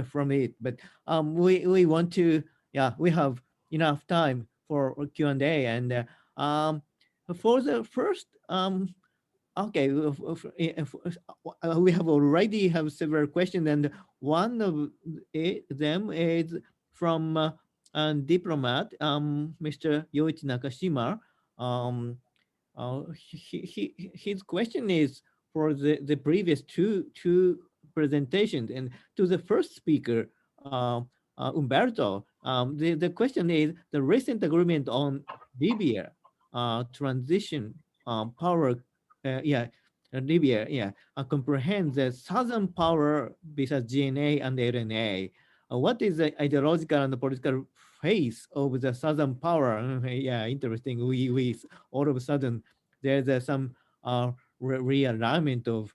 from it. But we want to, yeah, we have enough time for Q&A. And for the first, okay, we have already have several questions, and one of them is from diplomat, Mr. Yoichi Nakashima. Um, his question is for the previous two presentations, and to the first speaker, Umberto. The question is the recent agreement on Libya transition power, yeah, Libya, yeah, comprehends the southern power besides GNA and LNA. What is the ideological and the political face of the southern power? Yeah, interesting. We all of a sudden there's some realignment of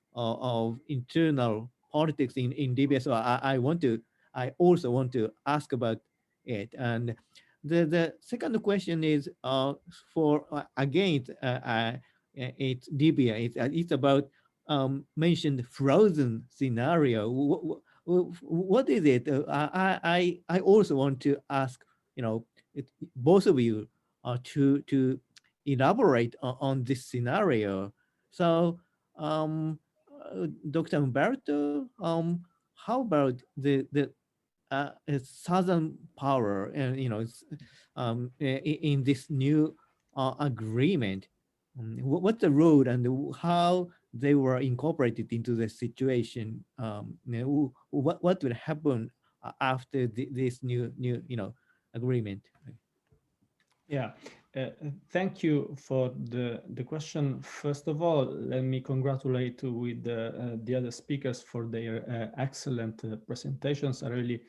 internal politics in Libya. So I also want to ask about it. And the second question is for again it's Libya. It's about mentioned frozen scenario. What is it? I also want to ask, both of you to elaborate on this scenario. So, Dr. Umberto, how about the southern power, and in this new agreement? What's the road and how they were incorporated into the situation? What will happen after this new agreement? Yeah, thank you for the question. First of all, let me congratulate with the other speakers for their excellent presentations. I really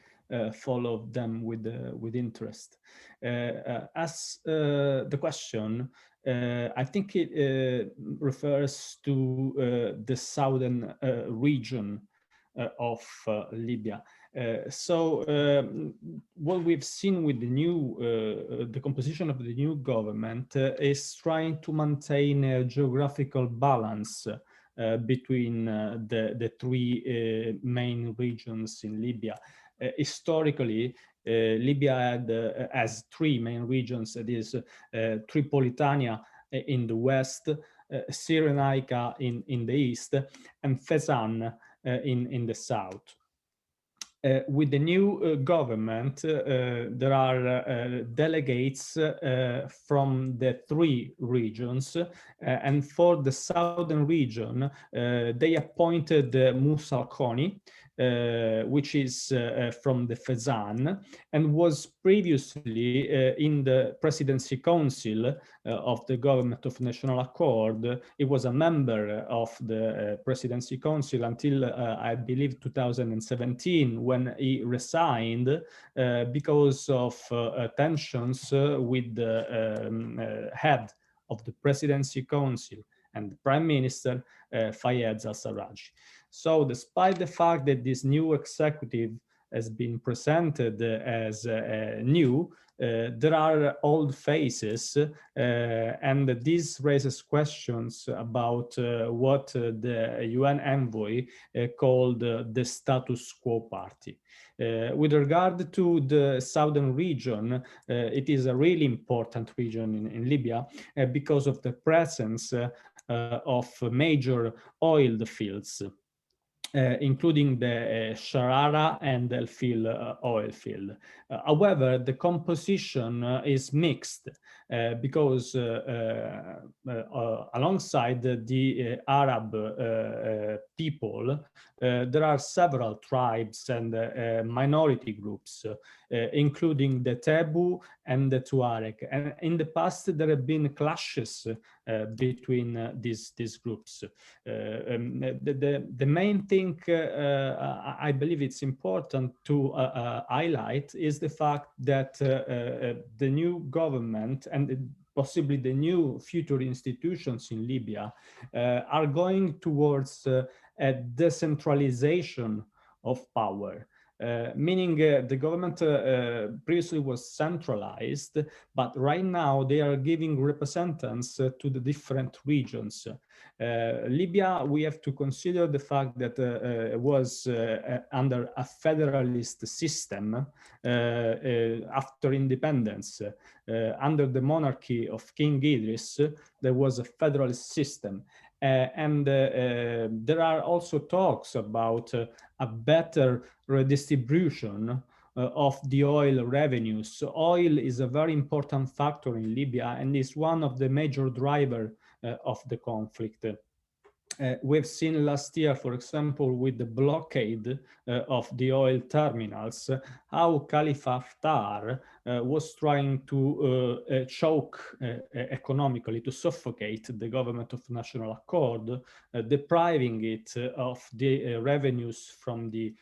followed them with interest. As the question, I think it refers to the southern region of Libya. What we've seen with the composition of the new government is trying to maintain a geographical balance between the three main regions in Libya. Historically, Libya has three main regions. That is Tripolitania in the west, Cyrenaica in the east, and Fezzan in the south. With the new government, there are delegates from the three regions, and for the southern region, they appointed Musa Al-Koni, which is from the Fezzan, and was previously in the Presidency Council of the Government of National Accord. He was a member of the Presidency Council until, I believe, 2017, when he resigned because of tensions with the head of the Presidency Council and the Prime Minister, Fayez al-Sarraj. So despite the fact that this new executive has been presented as new, there are old faces, and this raises questions about what the UN envoy called the status quo party. With regard to the southern region, it is a really important region in Libya because of the presence of major oil fields. Including the Sharara and El Fil oil field. However, the composition is mixed because alongside the Arab people, there are several tribes and minority groups, including the Tebu and the Tuareg. And in the past, there have been clashes between these groups. The main thing I believe it's important to highlight is the fact that the new government and possibly the new future institutions in Libya are going towards a decentralization of power. meaning the government previously was centralized, but right now they are giving representatives to the different regions. Libya, we have to consider the fact that it was under a federalist system after independence. Under the monarchy of King Idris, there was a federalist system. There are also talks about a better redistribution of the oil revenues. So oil is a very important factor in Libya and is one of the major drivers of the conflict. We've seen last year, for example, with the blockade of the oil terminals, how Khalifa Haftar was trying to choke economically, to suffocate the government of national accord, depriving it of the revenues from the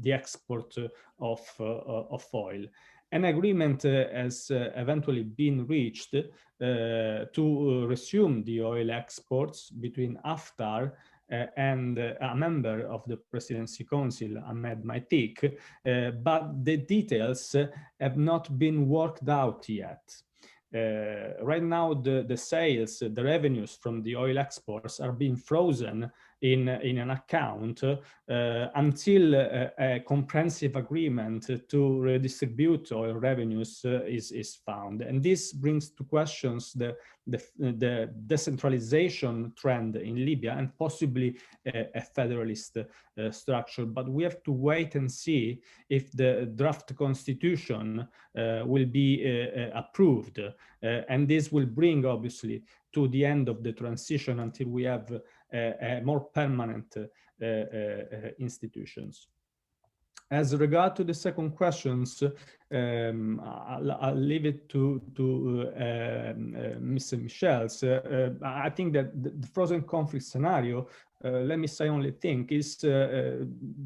export of oil. An agreement has eventually been reached to resume the oil exports between Haftar and a member of the Presidency Council, Ahmed Maitik, but the details have not been worked out yet. Right now, the sales, the revenues from the oil exports are being frozen in an account until a comprehensive agreement to redistribute oil revenues is found. And this brings to questions the decentralization trend in Libya and possibly a federalist structure. But we have to wait and see if the draft constitution will be approved. And this will bring, obviously, to the end of the transition until we have more permanent institutions. As regard to the second questions, I'll leave it to Mr. Michels. I think that the frozen conflict scenario, let me say only think, is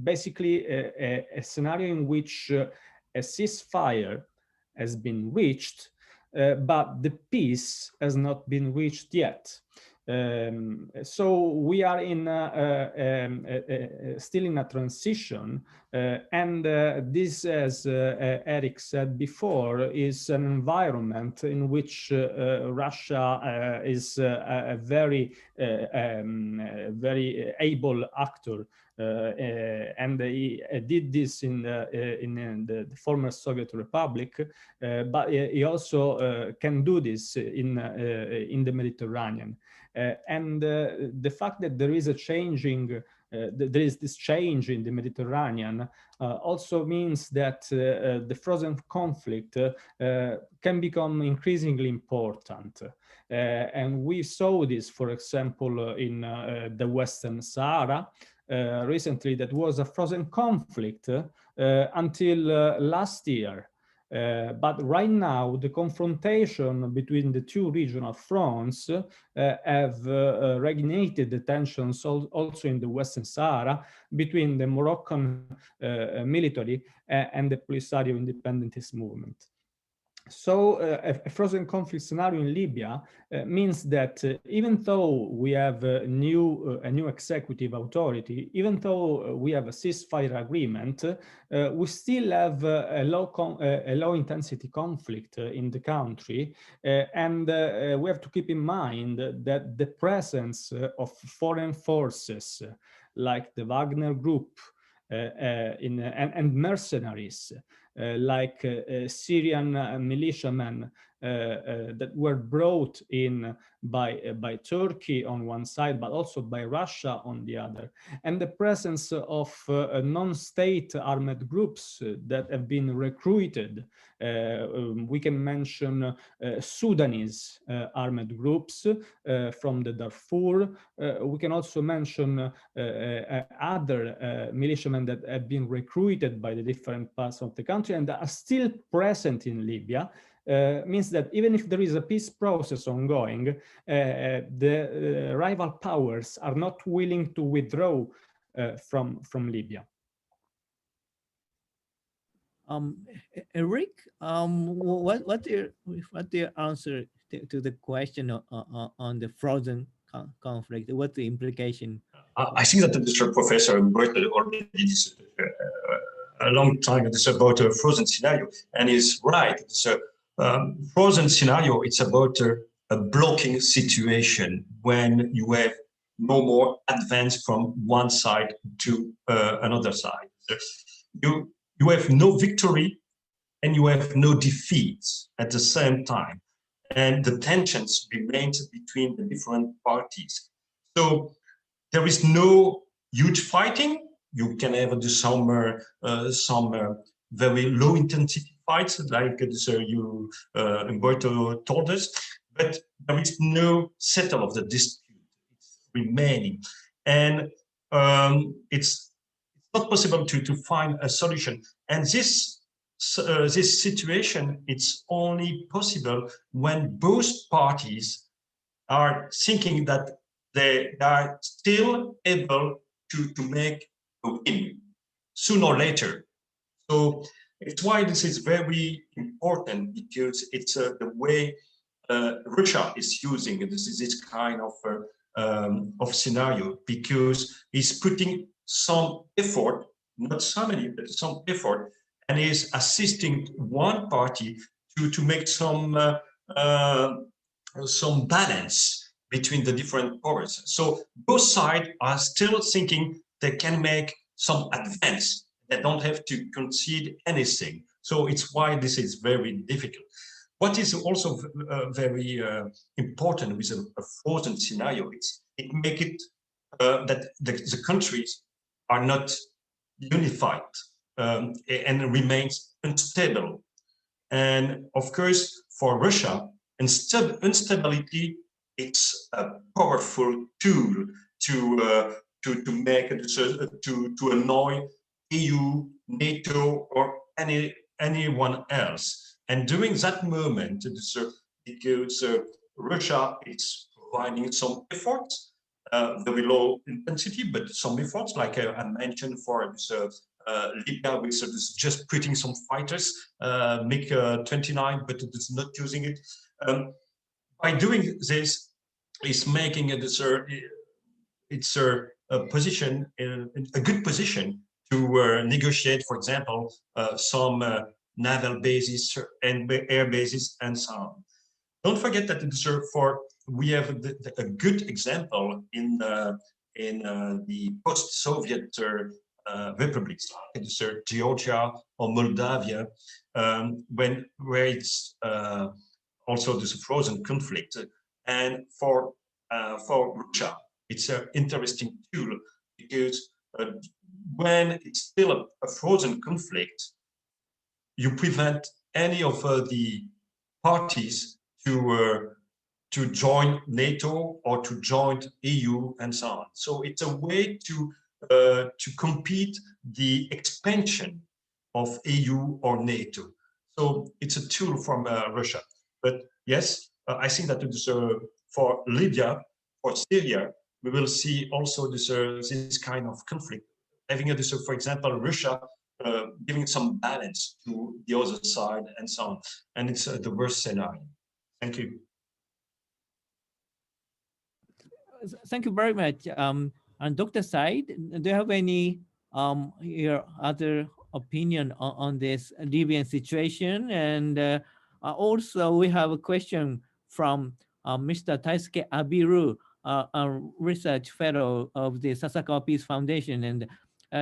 basically a scenario in which a ceasefire has been reached, but the peace has not been reached yet. So we are in still in a transition, and this, as Eric said before, is an environment in which Russia is a very very able actor. And he did this in the former Soviet Republic, but he also can do this in the Mediterranean. And the fact that there is a changing, there is this change in the Mediterranean also means that the frozen conflict can become increasingly important. And we saw this, for example, in the Western Sahara. Recently, that was a frozen conflict until last year. But right now, the confrontation between the two regional fronts have reignited the tensions also in the Western Sahara between the Moroccan military and the Polisario independentist movement. So a frozen conflict scenario in Libya means that even though we have a new executive authority, even though we have a ceasefire agreement, we still have a low intensity conflict in the country, and we have to keep in mind that the presence of foreign forces like the Wagner Group and mercenaries like Syrian militiamen that were brought in by Turkey on one side, but also by Russia on the other, and the presence of non-state armed groups that have been recruited. We can mention Sudanese armed groups from the Darfur. We can also mention other militiamen that have been recruited by the different parts of the country and are still present in Libya. Means that even if there is a peace process ongoing, the rival powers are not willing to withdraw from Libya. Eric, what their answer to the question on the frozen conflict? What's the implication? I think that Mr. Professor Umberto already a long time. It's about a frozen scenario, and he's right. It's a frozen scenario. It's about a blocking situation when you have no more advance from one side to another side. So you have no victory and you have no defeats at the same time, and the tensions remain between the different parties. So there is no huge fighting. You can have some very low intensity fights, like Umberto told us, but there is no settle of the dispute. It's remaining, and it's not possible to find a solution. And this situation, it's only possible when both parties are thinking that they are still able to make a win sooner or later. So it's why this is very important, because it's the way Russia is using this kind of scenario, because it's putting some effort, not so many, but some effort, and is assisting one party to make some balance between the different powers. So both sides are still thinking they can make some advance. They don't have to concede anything. So it's why this is very difficult. What is also very important with a frozen scenario is it makes it that the countries are not unified and remains unstable. And of course, for Russia, instability, it's a powerful tool to make to annoy EU, NATO, or anyone else. And during that moment, because Russia is providing some efforts, very low intensity, but some efforts, like I mentioned for Libya, with just putting some fighters, MiG-29, but it's not using it. By doing this, is making it it's a position, a good position to negotiate, for example, some naval bases and air bases and so on. Don't forget that we have a good example in the post-Soviet republics, like Georgia or Moldavia, where it's also this frozen conflict. And for Russia, it's an interesting tool, because when it's still a frozen conflict, you prevent any of the parties to join NATO or to join EU and so on. So it's a way to compete the expansion of EU or NATO. So it's a tool from Russia. But yes, I think that for Libya, for Syria, we will see also this kind of conflict. Having for example, Russia giving some balance to the other side and so on. And it's the worst scenario. Thank you. Thank you very much. And Dr. Said, do you have any your other opinion on this Libyan situation? And also, we have a question from Mr. Taisuke Abiru, a research fellow of the Sasakawa Peace Foundation, and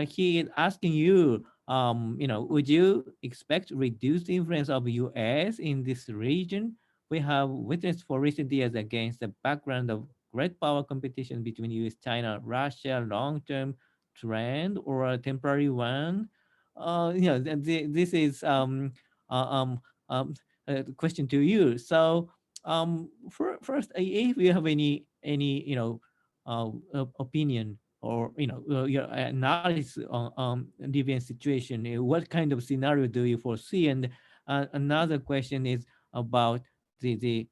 he is asking you, would you expect reduced influence of U.S. in this region? We have witnessed for recent years against the background of great power competition between US, China, Russia, long-term trend or a temporary one? This is uh, um, um, a question to you. So, first, if you have any opinion or your analysis on Libyan situation, what kind of scenario do you foresee? And another question is about the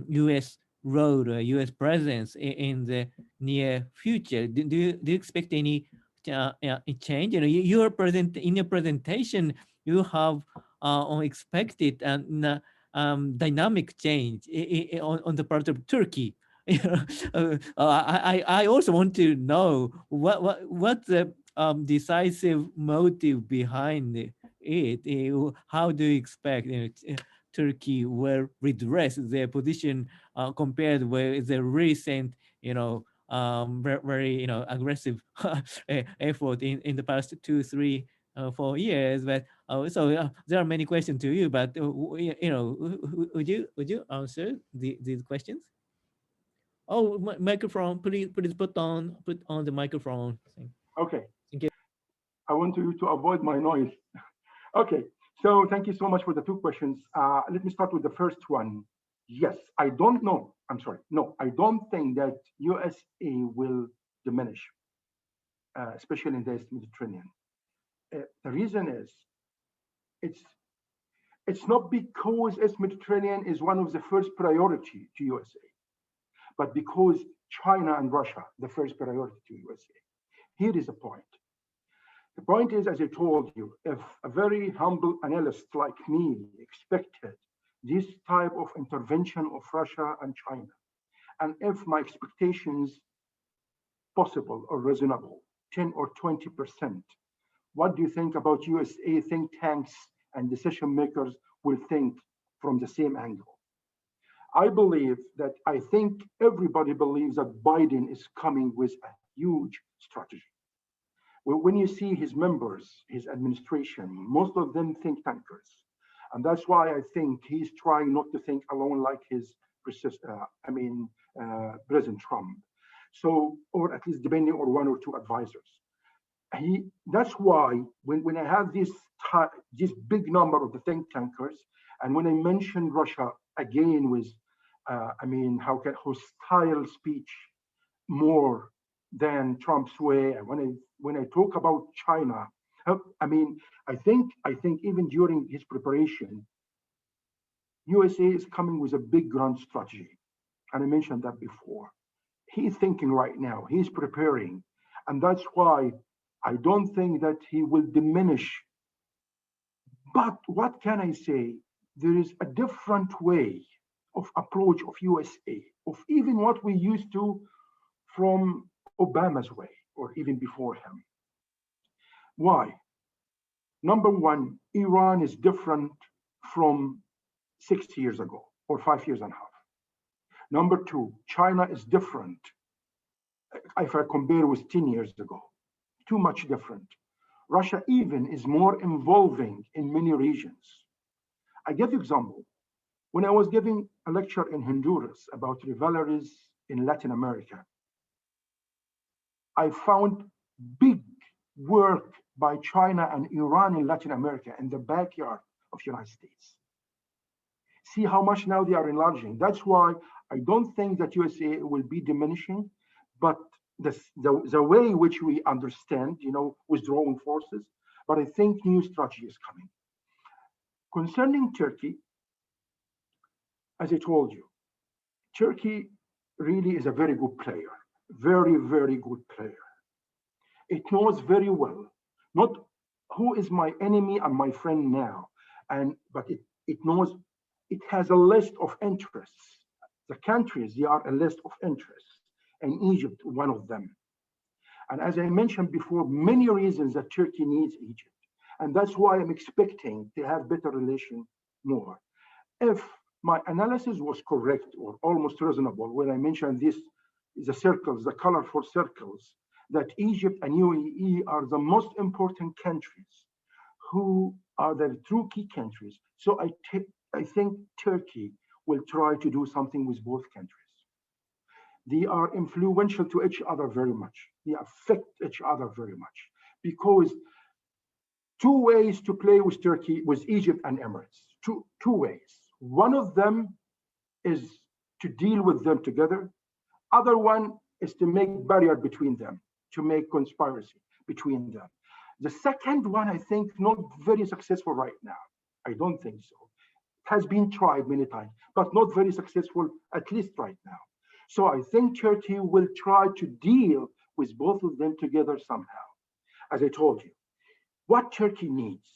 U.S. role, U.S. presence in the near future. Do you expect any change? Your present in your presentation, you have expected dynamic change on the part of Turkey. I also want to know what the decisive motive behind it? How do you expect Turkey will redress their position compared with the recent, very, aggressive effort in the past 2, 3, 4 years? But there are many questions to you, but would you answer these questions? Oh, microphone, please put on the microphone. Okay, Thank you. I want you to avoid my noise. Okay, so thank you so much for the two questions. Let me start with the first one. Yes, I don't know. I'm sorry. No, I don't think that USA will diminish, especially in the East Mediterranean. The reason is it's it's not because East Mediterranean is one of the first priority to USA, but because China and Russia the first priority to USA. Here is the point. The point is, as I told you, if a very humble analyst like me expected this type of intervention of Russia and China, and if my expectations possible or reasonable, 10 or 20%, what do you think about USA think tanks and decision makers will think from the same angle? I think everybody believes that Biden is coming with a huge strategy. When you see his members, his administration, most of them think tankers. And that's why I think he's trying not to think alone like his President Trump. So, or at least depending on one or two advisors. That's why when I have this big number of the think tankers, and when I mentioned Russia again with, how can hostile speech more than Trump's way, and when I talk about China, I think even during his preparation, USA is coming with a big grand strategy, and I mentioned that before. He's thinking right now. He's preparing, and that's why I don't think that he will diminish. But what can I say? There is a different way of approach of USA, of even what we used to from Obama's way, or even before him. Why? Number one, Iran is different from 6 years ago or 5 years and a half. Number two, China is different if I compare with 10 years ago. Too much different. Russia even is more involving in many regions. I give you example. When I was giving a lecture in Honduras about rivalries in Latin America, I found big work by China and Iran in Latin America in the backyard of the United States. See how much now they are enlarging. That's why I don't think that USA will be diminishing, but the way in which we understand, withdrawing forces, but I think new strategy is coming. Concerning Turkey, as I told you, Turkey really is a very good player, very, very good player. It knows very well, not who is my enemy and my friend now, but it knows it has a list of interests. The countries, they are a list of interests, and Egypt, one of them. And as I mentioned before, many reasons that Turkey needs Egypt. And that's why I'm expecting to have better relation more. If my analysis was correct or almost reasonable, when I mentioned this, the circles, the colorful circles, that Egypt and UAE are the most important countries who are the true key countries. So I think Turkey will try to do something with both countries. They are influential to each other very much. They affect each other very much because two ways to play with Turkey, with Egypt and Emirates. Two ways. One of them is to deal with them together. Other one is to make barrier between them, to make conspiracy between them. The second one, I think, not very successful right now. I don't think so. It has been tried many times, but not very successful, at least right now. So I think Turkey will try to deal with both of them together somehow. As I told you, what Turkey needs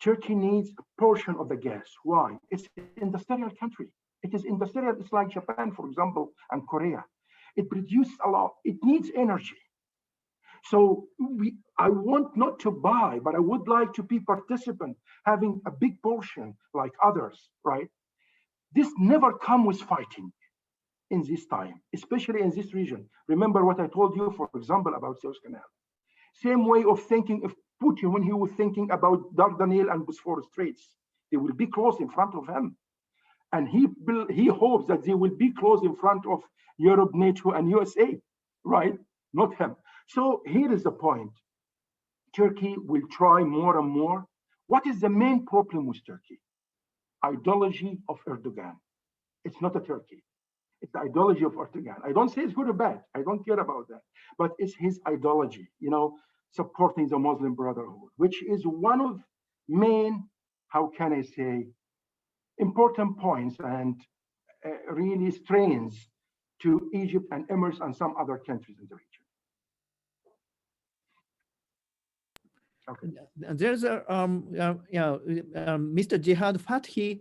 a portion of the gas. Why? It's an industrial country. It is industrial. It's like Japan, for example, and Korea. It produces a lot. It needs energy. So I want not to buy, but I would like to be participant, having a big portion like others, right? This never come with fighting in this time, especially in this region. Remember what I told you, for example, about Suez Canal. Same way of thinking of Putin when he was thinking about Dardanelles and Bosphorus Straits. They will be close in front of him. And he hopes that they will be close in front of Europe, NATO, and USA, right? Not him. So here is the point. Turkey will try more and more. What is the main problem with Turkey? Ideology of Erdogan. It's not a Turkey. It's the ideology of Erdogan. I don't say it's good or bad. I don't care about that. But it's his ideology, supporting the Muslim Brotherhood, which is one of main, how can I say, important points and really strains to Egypt and Emirates and some other countries in the region. Okay. There's a Mr. Jihad Fathi,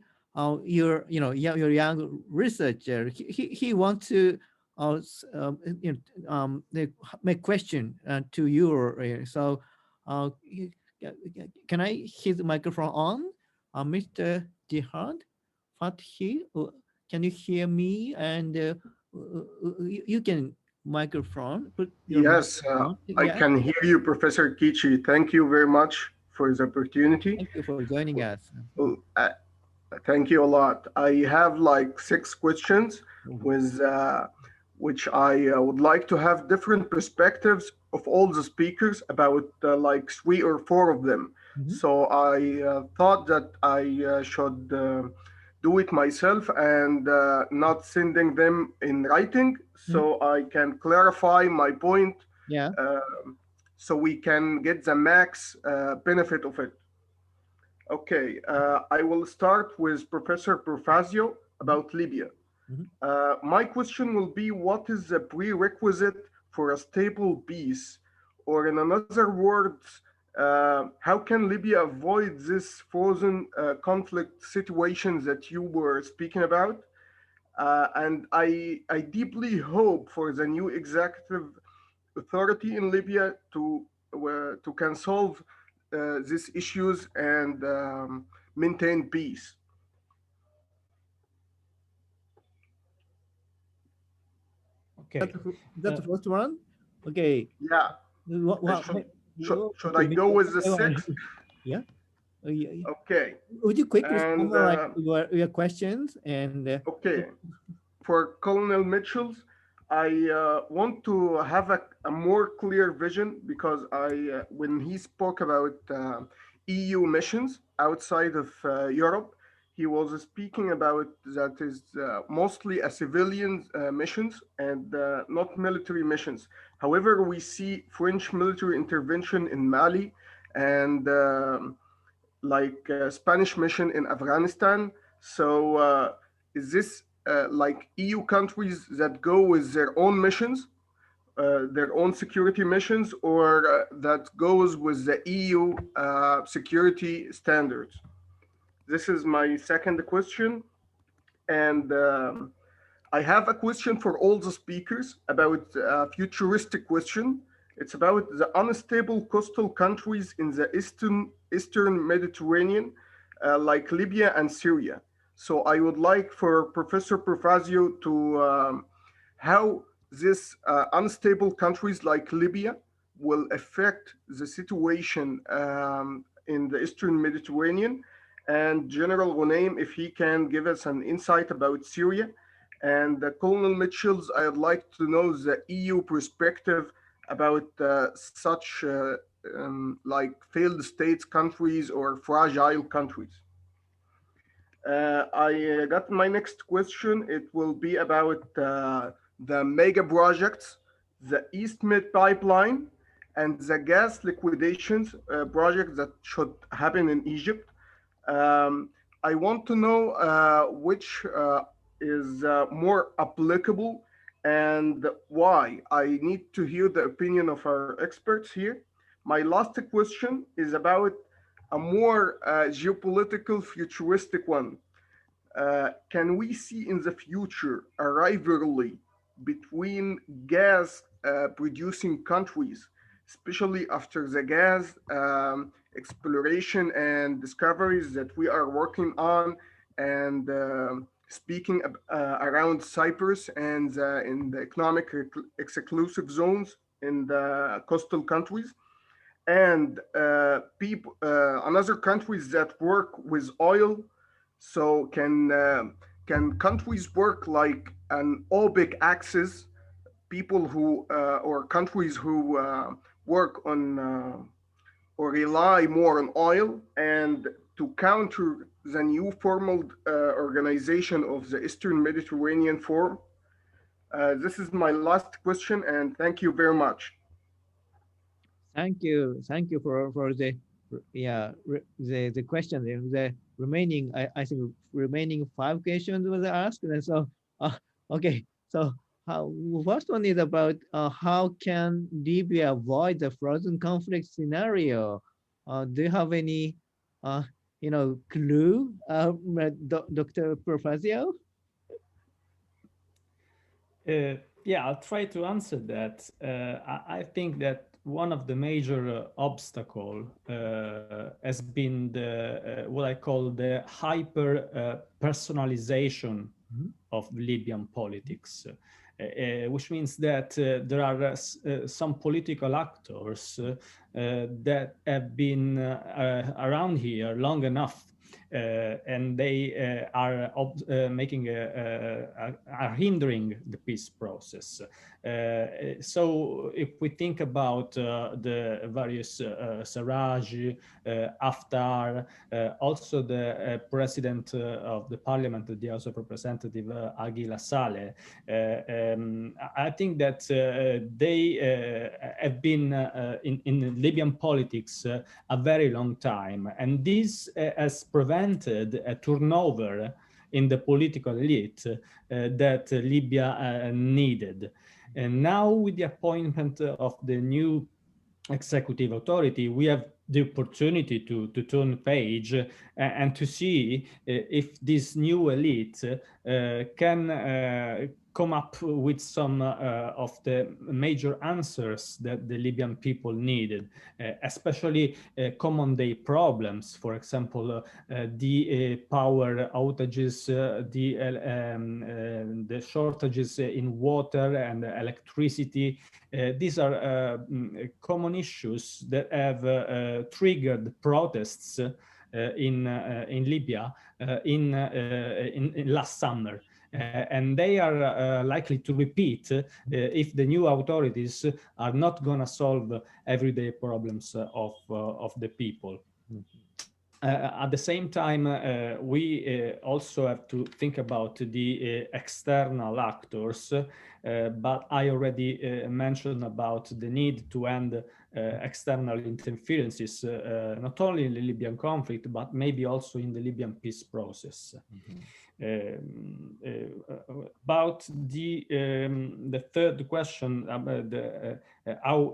your young researcher. He wants to make question to you. So can I hit the microphone on, Mr. Jihad Fathi? Can you hear me? And you can microphone. Put your Yes, microphone. I Yeah. can hear you, Professor Kichi. Thank you very much for the opportunity. Thank you for joining us. Well, thank you a lot. I have like 6 questions with which I would like to have different perspectives of all the speakers about like 3 or 4 of them. Mhm. So I thought that I should do it myself and not sending them in writing, so I can clarify my point, Yeah. so we can get the max benefit of it. Okay, I will start with Professor Profazio about Libya. Mhm. My question will be, what is the prerequisite for a stable peace? Or in another words, how can Libya avoid this frozen conflict situations that you were speaking about? And I deeply hope for the new executive authority in Libya to can solve these issues and maintain peace. That's Okay. that's the first one. Okay. Yeah. Should, should I go with the sixth? Yeah. Yeah. Okay. Would you quickly And summarize your questions and okay, for Colonel Mitchell's, I want to have a more clear vision because when he spoke about EU missions outside of Europe, he was speaking about that is mostly a civilian missions and not military missions. However, we see French military intervention in Mali and like Spanish mission in Afghanistan. So is this like EU countries that go with their own missions, their own security missions, or that goes with the EU security standards? This is my second question. And I have a question for all the speakers about a futuristic question. It's about the unstable coastal countries in the Eastern Mediterranean, like Libya and Syria. So I would like for Professor Profazio to how these unstable countries like Libya will affect the situation in the Eastern Mediterranean, and General Ghunaim, if he can give us an insight about Syria. And Colonel Mitchells, I'd like to know the EU perspective about such like failed states countries or fragile countries. I got my next question. It will be about the mega projects, the East Med pipeline, and the gas liquidations project that should happen in Egypt. I want to know which is more applicable and why. I need to hear the opinion of our experts here. My last question is about a more geopolitical, futuristic one. Can we see in the future a rivalry between gas producing countries especially after the gas exploration and discoveries that we are working on, and speaking around Cyprus and in the economic exclusive zones in the coastal countries, and people another countries that work with oil. So can countries work like an OPEC axis, people who or countries who work on or rely more on oil, and to counter the new formal organization of the Eastern Mediterranean Forum? This is my last question, and thank you very much. Thank you for the yeah the question. The remaining I think remaining five questions was asked, and so okay. So how first one is about how can Libya avoid the frozen conflict scenario? Do you have any clue, Dr. Profazio? Yeah, I'll try to answer that. I think that one of the major obstacle has been the what I call the hyper personalization of Libyan politics, which means that there are some political actors that have been around here long enough, and they are hindering the peace process. So if we think about the various Sarraj, Haftar, also the president of the parliament, the House of Representatives, Aguila Saleh, I think that they have been in Libyan politics a very long time, and this has prevented a turnover in the political elite that Libya needed. And now with the appointment of the new executive authority, we have the opportunity to turn page and to see if this new elite can come up with some of the major answers that the Libyan people needed, especially common day problems. For example, the power outages, the shortages in water and electricity. These are common issues that have triggered protests in Libya in last summer. And they are likely to repeat if the new authorities are not going to solve everyday problems of the people. At the same time, we also have to think about the external actors, but I already mentioned about the need to end external interferences, not only in the Libyan conflict, but maybe also in the Libyan peace process. About the third question, how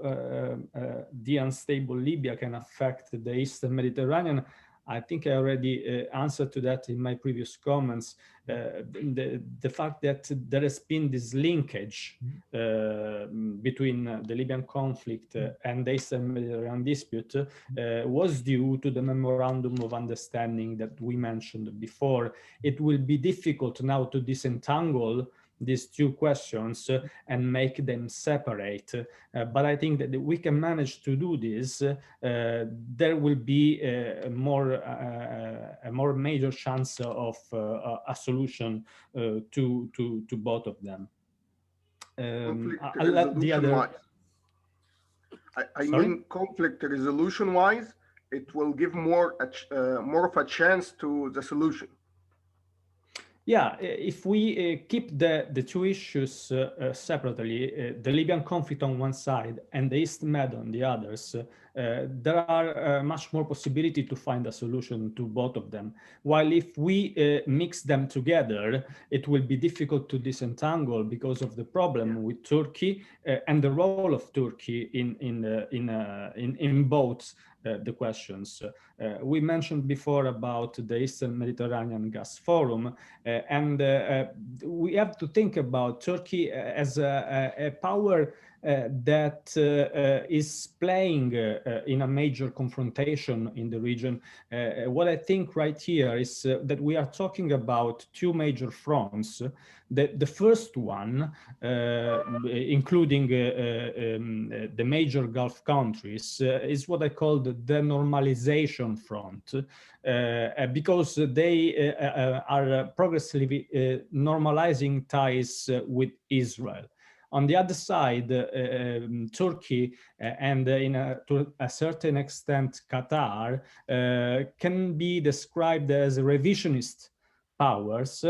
the unstable Libya can affect the Eastern Mediterranean, I think I already answered to that in my previous comments. The fact that there has been this linkage between the Libyan conflict and the Eastern Mediterranean dispute was due to the memorandum of understanding that we mentioned before. It will be difficult now to disentangle these two questions and make them separate. But I think that we can manage to do this. There will be a more major chance of a solution to both of them. Conflict I'll let the resolution other. wise, I Sorry? mean, conflict resolution wise, it will give more of a chance to the solution. Yeah, if we keep the two issues separately, the Libyan conflict on one side and the East Med on the others, there are much more possibility to find a solution to both of them. While if we mix them together, it will be difficult to disentangle because of the problem with Turkey and the role of Turkey in both the questions. We mentioned before about the Eastern Mediterranean Gas Forum, and we have to think about Turkey as a power that is playing in a major confrontation in the region. What I think right here is that we are talking about two major fronts. The first one, including the major Gulf countries, is what I call the denormalization front, because they are progressively normalizing ties with Israel. On the other side, Turkey and to a certain extent Qatar can be described as revisionist powers,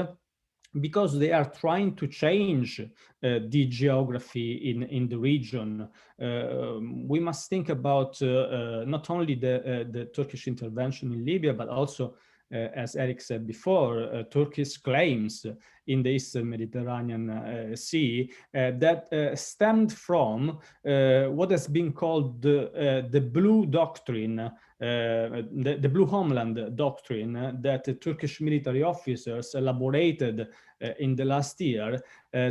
because they are trying to change the geography in the region. We must think about not only the Turkish intervention in Libya, but also, as Eric said before, Turkey's claims in the Eastern Mediterranean Sea that stemmed from what has been called the Blue Doctrine, the Blue Homeland Doctrine that the Turkish military officers elaborated in the last year,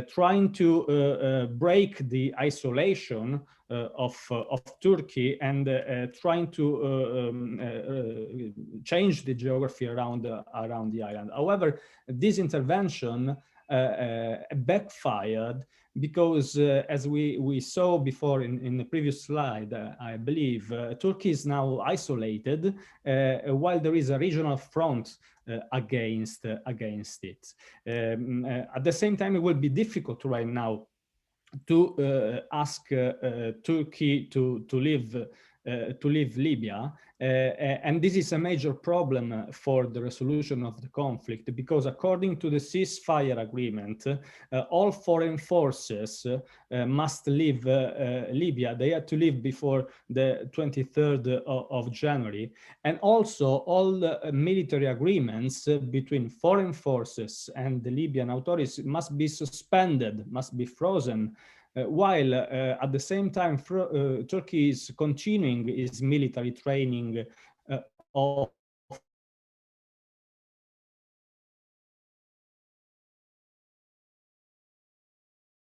trying to break the isolation of Turkey and trying to change the geography around the island. However, this intervention backfired because, as we saw before in the previous slide, I believe, Turkey is now isolated while there is a regional front against it. At the same time, it will be difficult right now to ask Turkey to leave Libya. And this is a major problem for the resolution of the conflict, because according to the ceasefire agreement, all foreign forces must leave Libya. They had to leave before the 23rd of January. And also all the military agreements between foreign forces and the Libyan authorities must be suspended, must be frozen, while at the same time Turkey is continuing its military training of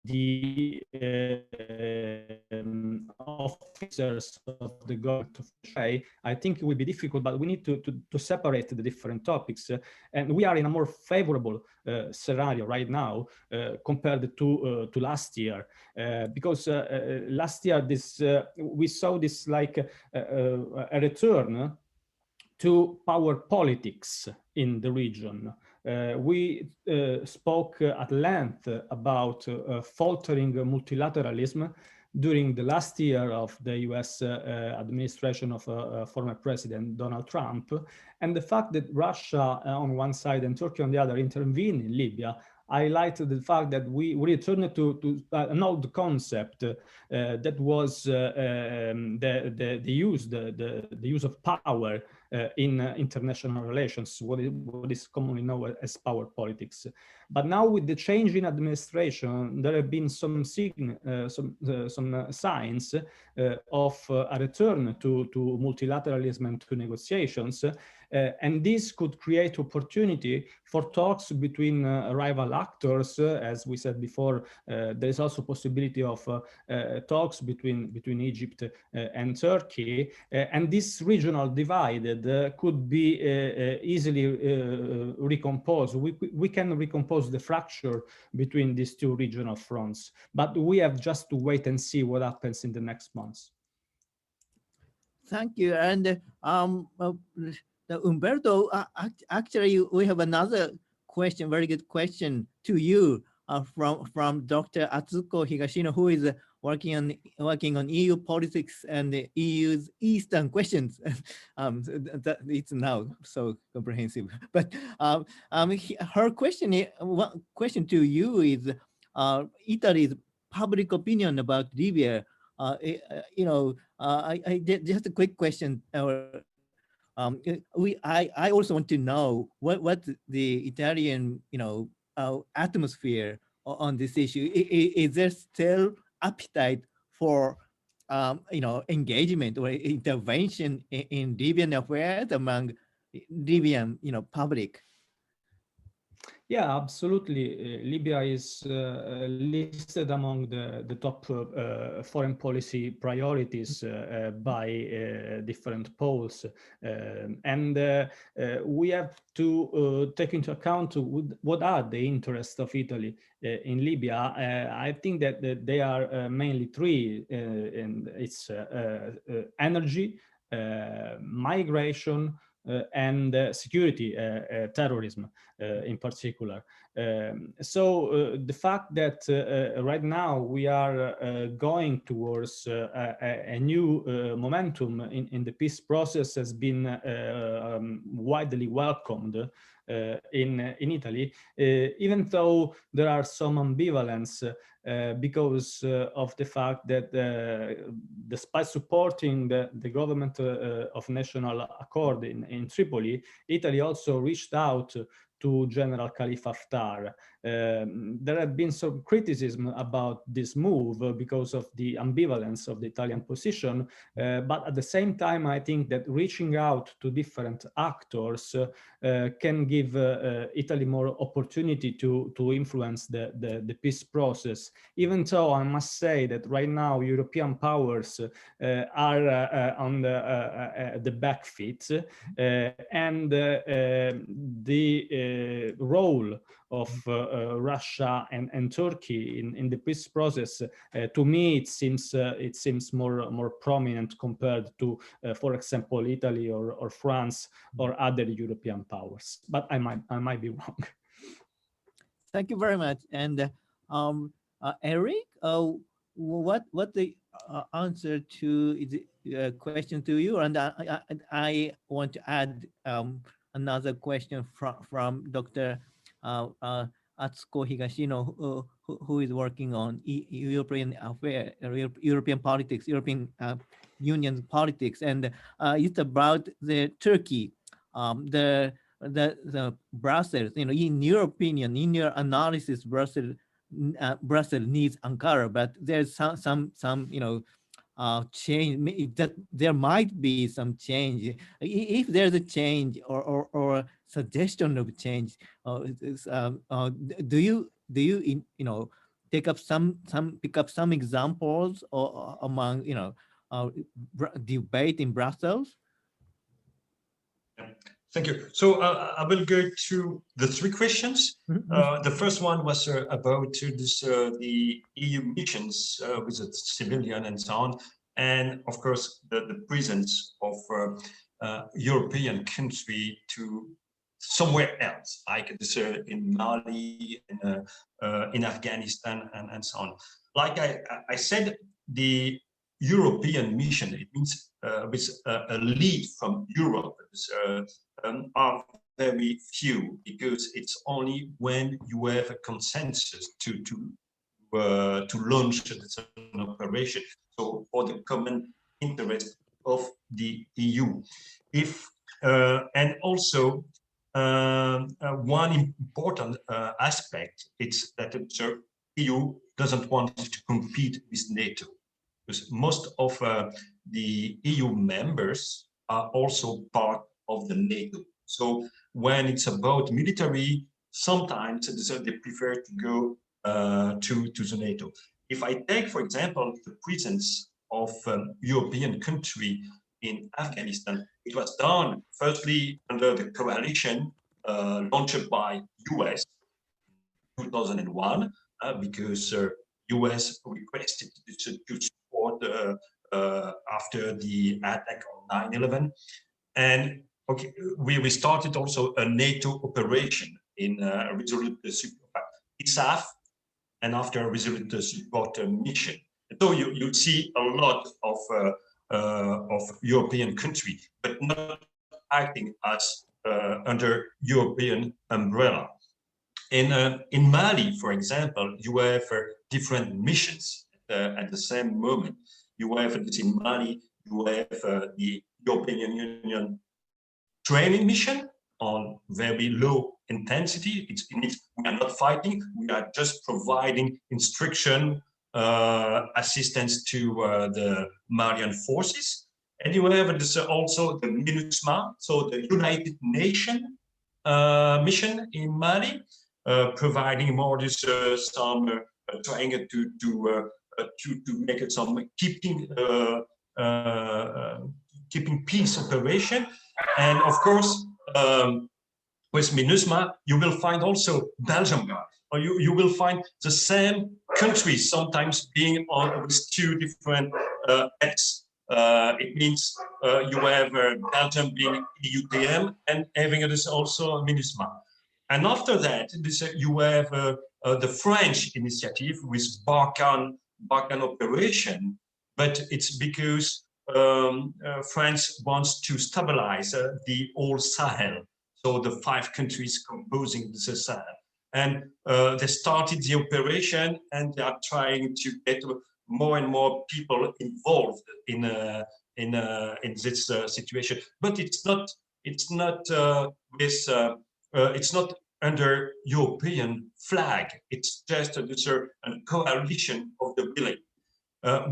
the officers of the government of Shay. I think it will be difficult, but we need to separate the different topics. And we are in a more favorable scenario right now compared to last year, because last year we saw this like a return to power politics in the region. We spoke at length about faltering multilateralism during the last year of the US administration of former President Donald Trump, and the fact that Russia on one side and Turkey on the other intervened in Libya highlighted the fact that we returned to an old concept that was the use of power in international relations, what is commonly known as power politics. But now, with the change in administration, there have been some signs of a return to multilateralism and to negotiations. And this could create opportunity for talks between rival actors. As we said before, there is also possibility of talks between Egypt and Turkey. And this regional divide could be easily recomposed. We can recompose the fracture between these two regional fronts, but we have just to wait and see what happens in the next months. Thank you. And Umberto, actually, we have another question, very good question to you from Dr. Atsuko Higashino, who is working on EU politics and the EU's Eastern questions. It's now so comprehensive. But her question to you is Italy's public opinion about Libya. I did just a quick question. I also want to know what the Italian atmosphere on this issue. Is there still appetite for engagement or intervention in Libyan affairs among Libyan public? Yeah, absolutely. Libya is listed among the top foreign policy priorities by different polls. And we have to take into account what are the interests of Italy in Libya. I think that they are mainly three, and it's energy, migration, and security, terrorism in particular. So the fact that right now we are going towards a new momentum in the peace process has been widely welcomed in Italy, even though there are some ambivalence because of the fact that despite supporting the government of national accord in Tripoli, Italy also reached out to General Khalifa Haftar. There have been some criticism about this move because of the ambivalence of the Italian position, but at the same time, I think that reaching out to different actors can give Italy more opportunity to influence the peace process. Even though I must say that right now European powers are on the back feet, and the role of Russia and Turkey in the peace process, to me, it seems more prominent compared to, for example, Italy or France or other European powers. But I might be wrong. Thank you very much. And Eric, what the answer to the question to you? And I want to add another question from Dr. Atsuko Higashino, who is working on European affairs, European politics, European Union politics, and it's about the Turkey, the Brussels. In your opinion, in your analysis, Brussels needs Ankara, but there's some change. That there might be some change. If there's a change or suggestion of change, do you pick up some examples or among debate in Brussels? Thank you. So I will go to the three questions. The first one was about the EU missions with the civilian and so on, and of course the presence of European country to somewhere else, like this, in Mali, in Afghanistan, and so on. Like I said, the European mission, it means with a lead from Europe, are very few, because it's only when you have a consensus to launch an operation. So for the common interest of the EU, and also one important aspect is that the EU doesn't want to compete with NATO, because most of the EU members are also part of the NATO. So when it's about military, sometimes they prefer to go to the NATO. If I take, for example, the presence of European country in Afghanistan, it was done firstly under the coalition launched by US in 2001, because US requested to support after the attack on 9/11. And okay, we started also a NATO operation in resolute support, ISAF, and after a resolute support mission. So you see a lot of European country, but not acting as under European umbrella. In Mali, for example, you have different missions at the same moment. You have in Mali, you have the European Union training mission on very low intensity. It means we are not fighting, we are just providing instruction, assistance to the Malian forces. And you have also the MINUSMA, so the United Nations mission in Mali. providing more this some trying to make it some keeping peace operation, and of course with MINUSMA you will find also Belgium guys, or you will find the same countries sometimes being on with two different heads. It means you have Belgium being EUTM and having this also MINUSMA. And after that, you have the French initiative with Barkhane operation, but it's because France wants to stabilize the whole Sahel, so the 5 countries composing the Sahel. And they started the operation, and they are trying to get more and more people involved in this situation. But it's not under European flag. It's just a coalition of the willing.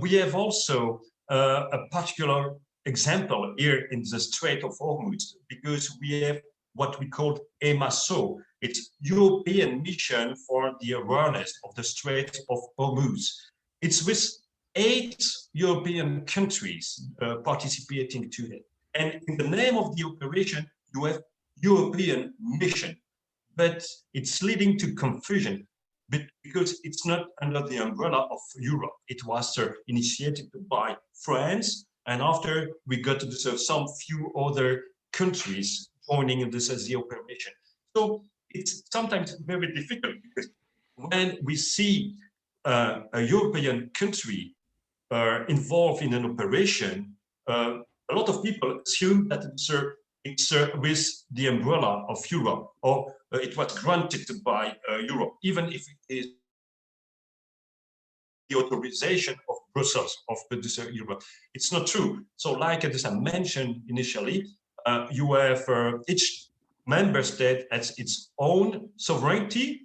We have also a particular example here in the Strait of Hormuz, because we have what we call EMASO. It's European Mission for the Awareness of the Strait of Hormuz. It's with 8 European countries participating to it. And in the name of the operation, you have European Mission, but it's leading to confusion because it's not under the umbrella of Europe. It was initiated by France, and after we got to some few other countries joining this as the operation. So it's sometimes very difficult, because when we see a European country involved in an operation, a lot of people assume that it's with the umbrella of Europe, or it was granted by Europe, even if it is the authorization of Brussels, of Europe. It's not true. So like as I mentioned initially, you have each member state has its own sovereignty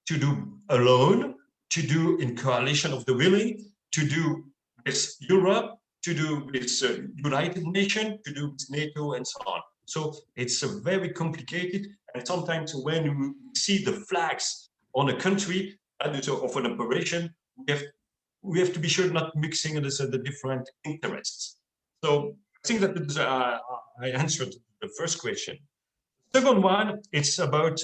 to do alone, to do in coalition of the willing, to do with Europe, to do with United Nations, to do with NATO, and so on. So it's very complicated, and sometimes when we see the flags on a country of an operation, we have to be sure not mixing the different interests. So I think that I answered the first question. Second one, it's about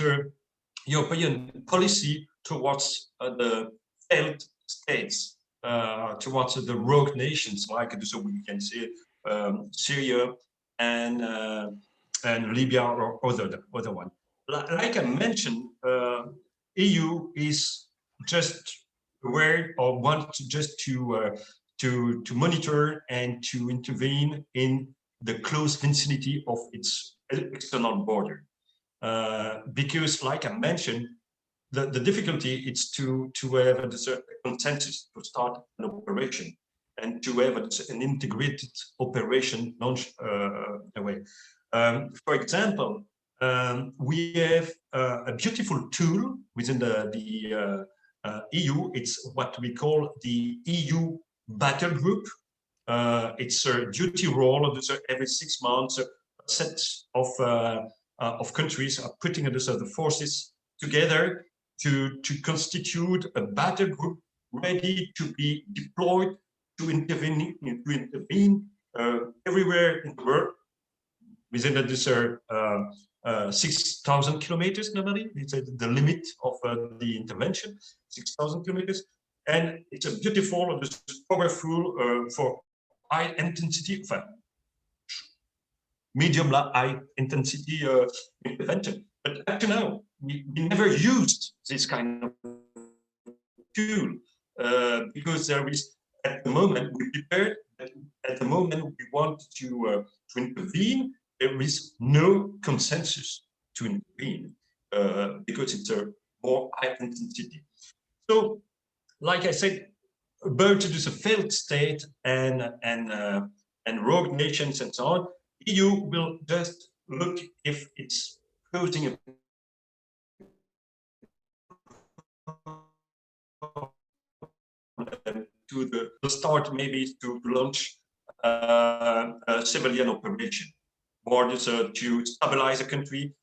European policy towards the failed states, towards the rogue nations, like so we can say Syria and Libya or other one. Like I mentioned, EU is just aware or wants just to monitor and to intervene in the close vicinity of its external border, because, like I mentioned, the difficulty is to have a consensus to start an operation and to have an integrated operation launch away. For example, we have a beautiful tool within the EU. It's what we call the EU battle group. It's a duty role every 6 months. Sets of countries are putting the forces together to constitute a battle group ready to be deployed to intervene everywhere in the world within this 6,000 kilometers. Normally, it's the limit of the intervention, 6,000 kilometers, and it's a beautiful, powerful for high intensity, medium high intensity intervention. But up to now, we never used this kind of tool because there is, at the moment, we prepared. At the moment we want to intervene, there is no consensus to intervene because it's a more high intensity. So, like I said, about to do a failed state and rogue nations and so on, EU will just look if it's posing a to the start, maybe to launch a civilian operation, or to stabilize a country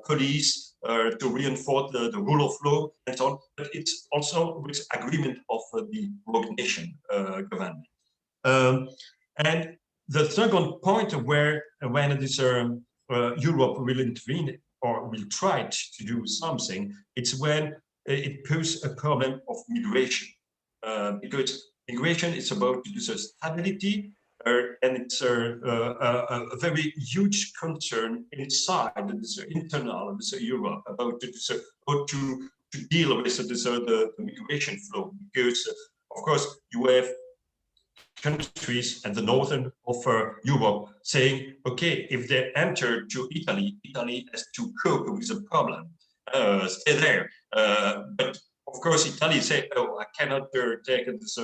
police, to reinforce the rule of law, and so on. But it's also with agreement of the rogue nation government. And the second point where when this Europe will intervene or will try to do something, it's when it poses a problem of migration, because migration is about stability, and it's a very huge concern inside this internal this Europe about this, how to deal with this, the migration flow, because of course you have countries and the northern of Europe saying, okay, if they enter to Italy, Italy has to cope with the problem, stay there. But of course, Italy say, oh, I cannot take this,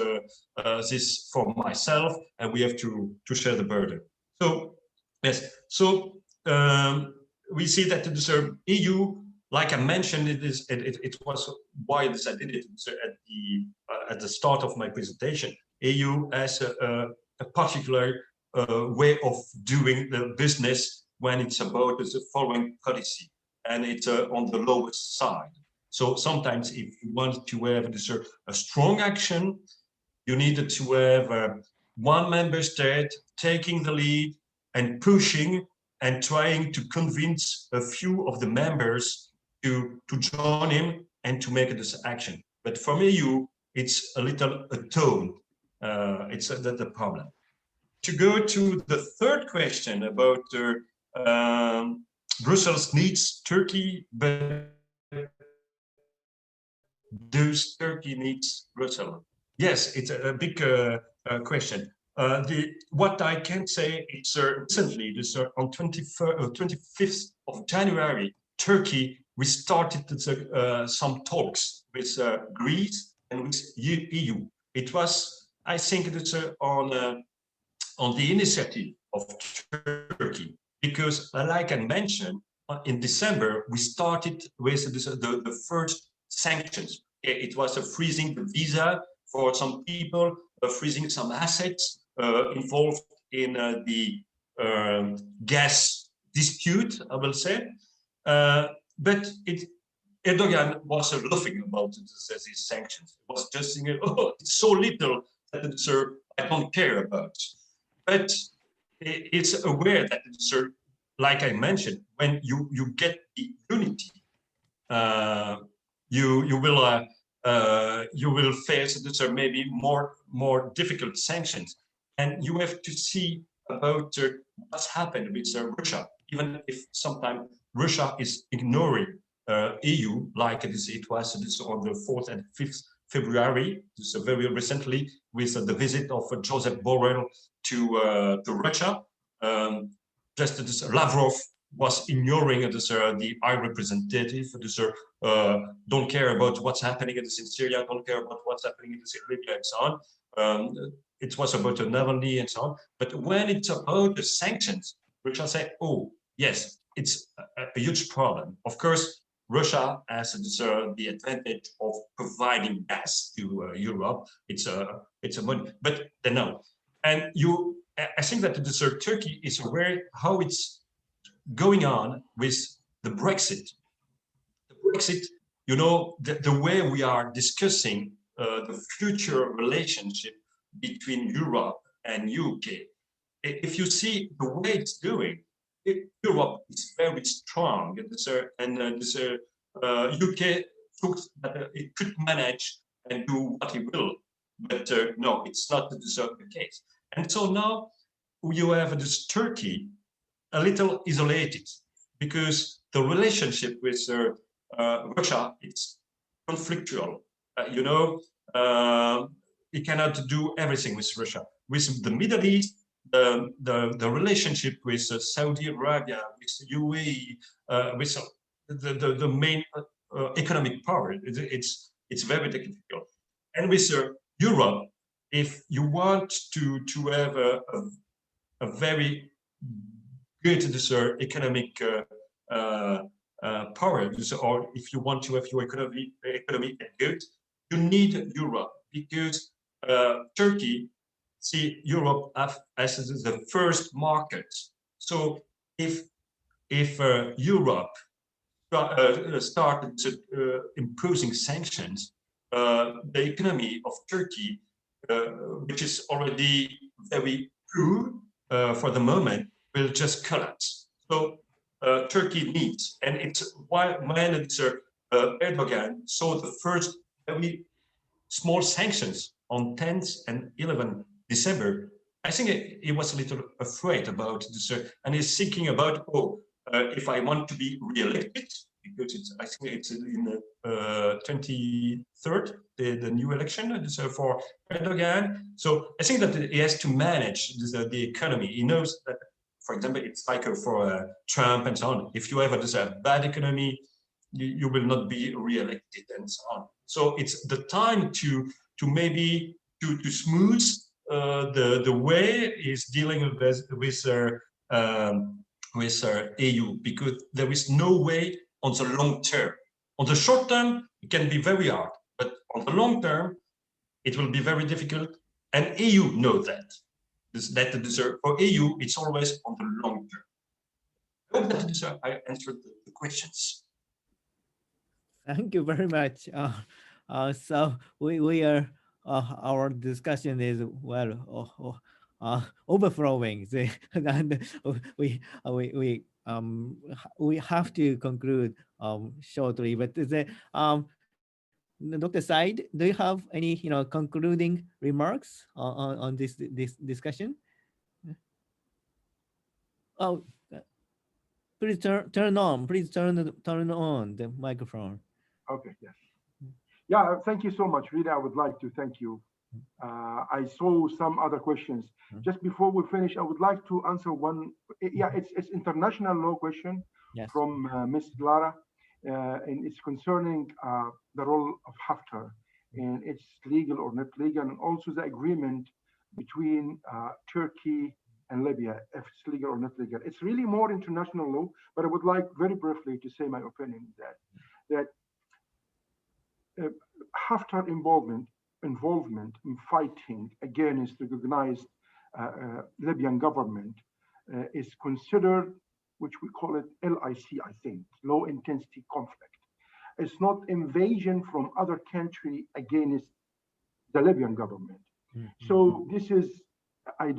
this for myself, and we have to share the burden. So, yes, so we see that the EU, like I mentioned, it was why I did it at the start of my presentation. EU has a particular way of doing the business when it's about the following policy, and it's on the lowest side. So sometimes if you want to have this, a strong action, you need to have one member state taking the lead and pushing and trying to convince a few of the members to join him and to make this action. But from EU, it's a little a tone. It's the problem. To go to the third question about Brussels needs Turkey, but does Turkey needs Brussels? Yes, it's a big question. What I can say is recently, this, on 25th of January, Turkey, we started some talks with Greece and with EU. It was, I think, it's on the initiative of Turkey, because, like I mentioned, in December we started with the first sanctions. It was freezing the visa for some people, freezing some assets involved in the gas dispute, I will say. But Erdogan was laughing about these sanctions. It was just saying, oh, it's so little that I don't care about. But it's aware that it's, like I mentioned, when you get the unity, you will face this, maybe more difficult sanctions, and you have to see about what's happened with Russia, even if sometimes Russia is ignoring EU, like it was on the 4th and 5th February, this very recently, with the visit of Joseph Borrell to Russia. Just this, Lavrov was ignoring the High Representative, don't care about what's happening in Syria, don't care about what's happening in Libya, and so on. It was about Navalny and so on. But when it's about the sanctions, Russia say, oh, yes, it's a huge problem. Of course, Russia has the advantage of providing gas to Europe. It's a money, but they know. And I think that Turkey is aware how it's going on with the Brexit. The Brexit, you know, the way we are discussing the future relationship between Europe and UK. If you see the way it's doing, Europe is very strong, and UK thinks that it could manage and do what it will, but no, it's not the case. And so now you have this Turkey a little isolated, because the relationship with Russia is conflictual. You know, you cannot do everything with Russia. With the Middle East, the relationship with Saudi Arabia, with UAE, with the main economic power, it's very difficult. And with Europe, if you want to have a very good economic power, or if you want to have your economy good, you need Europe, because Turkey see Europe as the first market. So if if Europe started imposing sanctions, the economy of Turkey, which is already very poor for the moment, will just collapse. So Turkey needs, and it's why when Erdogan saw the first very small sanctions on 10th and 11th December, I think he was a little afraid about this, and he's thinking about, if I want to be re-elected, because I think it's in the 23rd, the new election for Erdogan. So I think that he has to manage the economy. He knows that, for example, it's like for Trump and so on. If you have a bad economy, you will not be re-elected and so on. So it's the time to maybe to smooth the way he's dealing with EU, because there is no way on the long term. On the short term, it can be very hard, but on the long term, it will be very difficult. And EU knows that. For EU, it's always on the long term. I hope that I answered the questions. Thank you very much. So we are our discussion is overflowing, and we have to conclude shortly. But Dr. Said, do you have any concluding remarks on this discussion? Oh, please turn on. Please turn on the microphone. Okay. Yes. Yeah. Thank you so much. Really, I would like to thank you. I saw some other questions. Just before we finish, I would like to answer one. Yeah, it's international law question from Ms. Lara, and it's concerning the role of Haftar, and it's legal or not legal, and also the agreement between Turkey and Libya, if it's legal or not legal. It's really more international law, but I would like very briefly to say my opinion that Haftar involvement in fighting against the recognized Libyan government is considered, which we call it LIC, I think, low intensity conflict. It's not invasion from other country against the Libyan government. So this is, I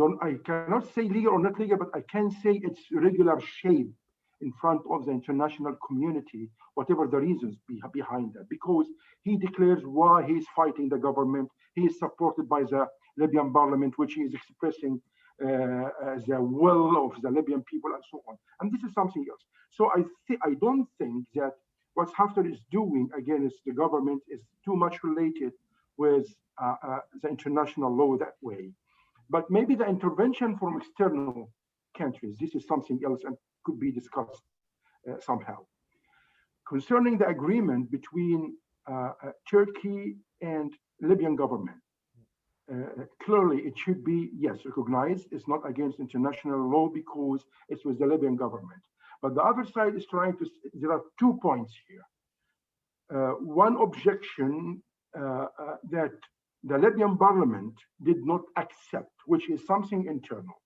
cannot say legal or not legal, but I can say it's regular shape in front of the international community, whatever the reasons behind that, because he declares why he's fighting the government. He is supported by the Libyan parliament, which he is expressing the will of the Libyan people and so on. And this is something else. So I don't think that what Haftar is doing against the government is too much related with the international law that way. But maybe the intervention from external countries, this is something else and could be discussed somehow. Concerning the agreement between Turkey and Libyan government, clearly it should be, yes, recognized. It's not against international law because it's with the Libyan government. But the other side is trying to, there are 2 points here. One objection that the Libyan parliament did not accept, which is something internal,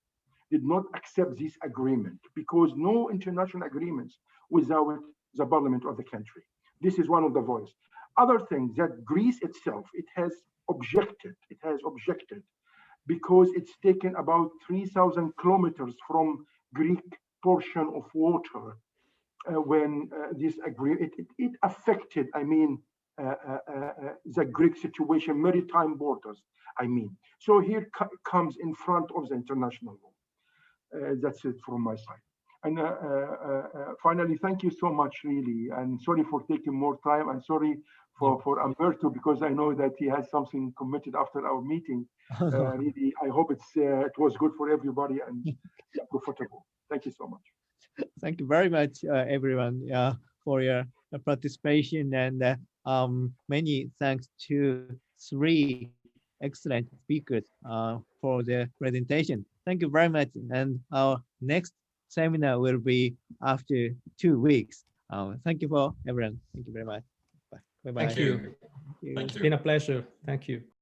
did not accept this agreement because no international agreements without the parliament of the country. This is one of the voice. Other things that Greece itself, it has objected because it's taken about 3,000 kilometers from Greek portion of water when this agreement, it affected, I mean, the Greek situation, maritime borders, I mean. So here comes in front of the international law. That's it from my side. And finally, thank you so much, really. And sorry for taking more time. And sorry for Umberto, because I know that he has something committed after our meeting. Really, I hope it was good for everybody and comfortable. Thank you so much. Thank you very much, everyone, for your participation, and many thanks to 3 excellent speakers for their presentation. Thank you very much. And our next seminar will be after 2 weeks. Thank you for everyone. Thank you very much. Bye. Bye. Thank you. Thank you. It's been a pleasure. Thank you.